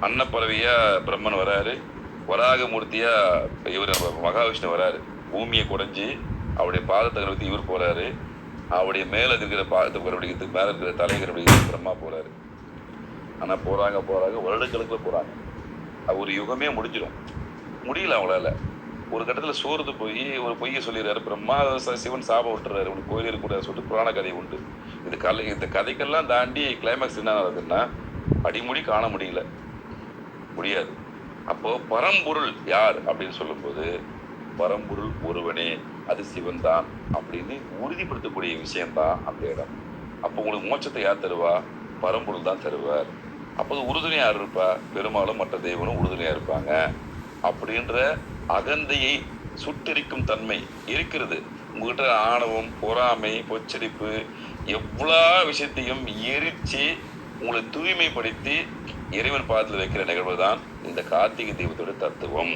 அன்னப்பறவையா பிரம்மன் வராரு, வராகமூர்த்தியா இவர் மகாவிஷ்ணு வராரு. பூமியை குடைஞ்சி அவருடைய பாதத்தை கழுவி இவர் போறாரு. அவருடைய மேல இருக்கிற பாதத்தை கண்டுபிடிக்கிறதுக்கு மேல இருக்கிற தலையை கண்டுபிடிக்கிறதுக்கு பிரம்மா போறாரு. ஆனா போறாங்க வருடக்கணக்கில் போறாங்க. ஒரு யுகமே முடிஞ்சிடும். முடியல அவங்களால. ஒரு கட்டத்தில் சோர்ந்து போய் ஒரு பொய்யை சொல்லிடுறாரு. பிரம்மா சிவன் சாபம் விட்டுறாரு, உனக்கு கோயில் இருக்கக்கூடாது சொல்லிட்டு புராண கதை உண்டு. இந்த கதைக்கெல்லாம் தாண்டி கிளைமேக்ஸ் என்ன ஆகுதுன்னா அடிமுடி காண முடியாது. அப்போ பரம்பொருள் யார் அப்படின்னு சொல்லும்போது பரம்பொருள் ஒருவனே, அது சிவன் தான் அப்படின்னு உறுதிப்படுத்தக்கூடிய விஷயம்தான் அந்த இடம். அப்போ உங்களுக்கு மோட்சத்தை யார் தருவா? பரம்பொருள் தான் தருவார். அப்போது உறுதுணையா யார் இருப்பா? பெரும்பாலும் மற்ற தெய்வனும் உறுதுணையா இருப்பாங்க. அப்படின்ற அகந்தையை சுட்டெரிக்கும் தன்மை இருக்கிறது உங்ககிட்ட. ஆணவம், பொறாமை, பொச்சரிப்பு எவ்வளோ விஷயத்தையும் எரிச்சு உங்களை தூய்மைப்படுத்தி இறைவன் பாதத்தில் வைக்கிற நிகழ்வு தான் இந்த கார்த்திகை தீபத்தோட தத்துவம்.